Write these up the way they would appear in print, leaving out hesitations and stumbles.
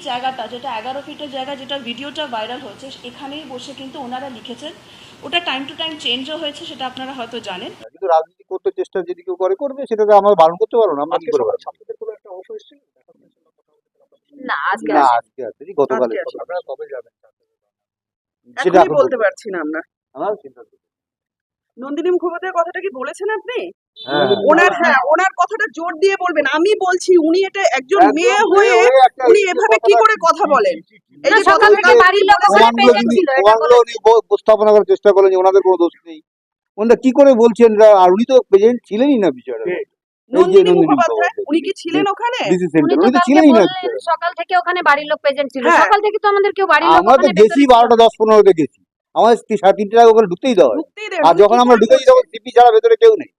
জায়গাটা যেটা 11 ফিটের জায়গা, যেটা ভিডিওটা ভাইরাল হয়েছে, এখানেই বসে কিন্তু ওনারা লিখেছেন। ওটা টাইম টু টাইম চেঞ্জও হয়েছে, সেটা আপনারা হয়তো জানেন। কিন্তু রাজনীতি করতে চেষ্টা যদি কেউ করবে সেটাকে আমরা বারণ করতে পারবো না। আমরা কি করে পারবো? ছাত্রদের কোনো একটা অংশ এসেছিল না আজকে না, আসেনি। আজকে আছে, গতকাল আজকে আসেনি। আপনারা কবে যাবেন? সেটা এখনই এখন বলতে পারছি না আমরা। আমার চিন্তা করতে নন্দিনী মুখোপাধ্যায়ের কথাটা কি বলেছেন আপনি? হ্যাঁ, ওনার কথাটা জোর দিয়ে বলবেন। আমি বলছি উনি এটা একজন একদম মেয়ে মেয়ে হয়ে হয়ে একটা উনি এভাবে কি করে কথা বলেন? এই না, যে সকাল কথা থেকে বাড়ির লোক ওখানে প্রেজেন্ট ছিল, এটা প্রমাণগুলো উনি উপস্থাপনা করার চেষ্টা করলেন যে ওনাদের কোনো দোষ নেই। ওনারা কি করে বলছেন, আর উনি তো প্রেজেন্ট ছিলেনই না বিষয়টা। কে? এই যে নন্দিনী মুখোপাধ্যায় উনি কি ছিলেন ওখানে? ডিসি উনি সেন্টার, তো উনি তো কালকে ছিলেনই না বললেন বিষয়টা। সকাল থেকে ওখানে বাড়ির লোক প্রেজেন্ট ছিল। হ্যাঁ। সকাল থেকে তো আমাদের কেউ বাড়ির লোক আমরা তো ওখানে গেছি ভেতরে ছিল 12টা 10-15 গেছি, আমাদের 3:30 টাকা ওখানে ঢুকতেই দেওয়া হয়। ঢুকতেই দেন। আর উনি যখন কি আমরা করে ঢুকেছি বলছেন? তখন সিপি ছাড়া ভেতরে কেউ নেই।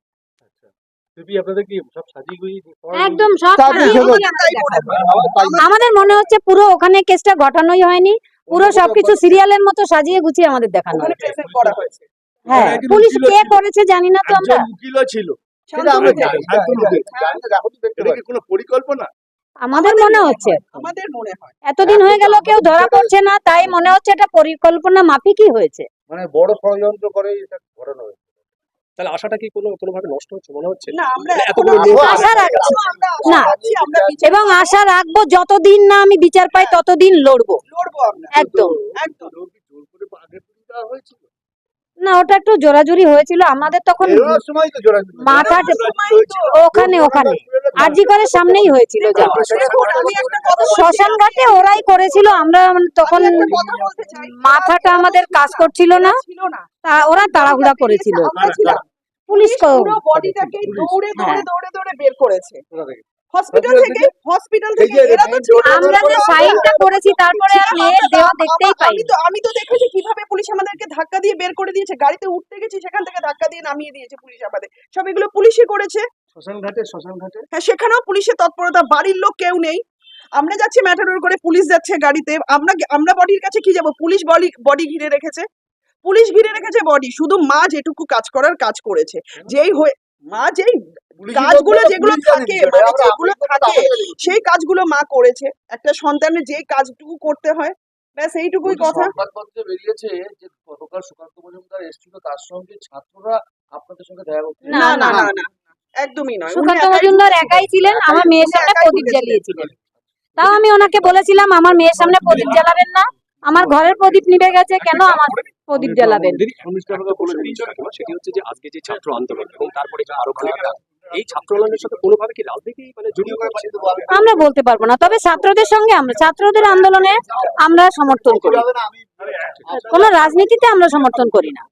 দিদি আপনাদের কি সব সাজিয়ে গুজিয়ে একদম সব তা সাজিয়ে বিষয়টা- গুজিয়ে আমাদের তাই দেখানো। মনে হয়। আমাদের মনে হচ্ছে পুরো ওখানে কেসটা ঘটানোই হয়নি, পুরো সবকিছু সিরিয়ালের মতো সাজিয়ে গুছিয়ে আমাদের দেখানো ওখানে হয়েছে। প্রেজেন্ট করা হয়েছে। হ্যাঁ, একজন পুলিশ উকিলও কে ছিল। করেছে জানি না তো আমরা। উকিলও ছিল। সেটা আমরা শান্তনু জানি, থেকে। জানি না, এখনই দেখতে এটা পাচ্ছি। কি কোনো পরিকল্পনা? আমাদের মনে হচ্ছে আমাদের মনে হয় এতদিন হয়ে গেল কেউ ধরা পড়ছে না, তাই মনে হচ্ছে এটা পরিকল্পনা মাফিকই হয়েছে। মানে বড় ষড়যন্ত্র করে এটা ঘটানো হয়েছে। তাহলে আশাটা কি কোনোভাবে নষ্ট হচ্ছে মনে হচ্ছে? না আমরা মানে এখনো এতগুলো লোক আশা রাখছি। না না। আমরা বিচার এবং আশা রাখবো যতদিন না আমি বিচার পাই ততদিন লড়বো। লড়বো আমরা। একদম। একদম। লোক কি জোর করে আগে তুলে দেওয়া হয়েছিল? না, ওটা একটু জোরাজুরি হয়েছিল আমাদের তখন এর সময় তো জোড়া মাথা ওখানে আরজি করের সামনেই হয়েছিল যা। দেখুন, আমি একটা কথা বলছি। শ্মশান ঘাটে ওরাই করেছিল, আমরা তখন আমি একটা কথা বলতে চাই। মাথাটা আমাদের কাজ করছিল না, ছিল না। তা ওরা তাড়াহুড়া করেছিল। আমরা ছিলাম। পুলিশ পুরো বডিটাকে দৌড়ে বের করেছে। কোথা থেকে? হসপিটাল থেকে এই যে এরা তো ছিল না। আমরা যে সাইনটা করেছি তারপরে আর মেয়ের দেহ দেখতেই পাইনি। আমি তো দেখেছি কিভাবে পুলিশ আমাদেরকে ধাক্কা দিয়ে বের করে দিয়েছে। গাড়িতে উঠতে গেছি, সেখান থেকে ধাক্কা দিয়ে নামিয়ে দিয়েছে পুলিশ আমাদের। সব এগুলো পুলিশই করেছে। শ্মশান ঘাটে হ্যাঁ, সেখানেও পুলিশের তৎপরতা। বাড়ির লোক কেউ নেই। আমরা যাচ্ছি ম্যাটাডোর করে, পুলিশ যাচ্ছে গাড়িতে। আমরা বডির কাছে কি যাব? পুলিশ বডি ঘিরে রেখেছে। পুলিশ ঘিরে রেখেছে বডি। শুধু মা যেটুকু কাজ করার কাজ করেছে। মা যেই কাজগুলো যেগুলো থাকে, মানে যেগুলো থাকে সেই কাজগুলো মা করেছে। একটা সন্তানের যে কাজটুকু করতে হয়, ব্যাস এইটুকুই কথা। সংবাদপত্রে বেরিয়েছে যে গতকাল সুকান্ত মজুমদার এসেছিল, তার সঙ্গে ছাত্ররা আপনাদের সঙ্গে দেখা করতে না, না না না, না না, একদমই নয়। উনি সুকান্ত একাই মজুমদার ছিলেন। একাই ছিলেন, আমার মেয়ের সামনে প্রদীপ জ্বালিয়েছিলেন। তাও আমি ওনাকে বলেছিলাম আমার মেয়ের সামনে প্রদীপ জ্বালাবেন না, আমার ঘরের প্রদীপ নিভে গেছে, কেন আমার প্রদীপ জ্বালাবেন? সেটি হচ্ছে যে আজকে যে ছাত্র আন্দোলন এবং তারপরে যে আরো খানিকটা এই ছাত্র আন্দোলনের সাথে কোনোভাবে কি রাজনীতি মানে জড়িয়ে পড়ছে? আমরা বলতে পারবো না, তবে ছাত্রদের সঙ্গে ছাত্রদের আন্দোলনে আমরা সমর্থন করি, কোনো রাজনীতিতে আমরা সমর্থন করি না।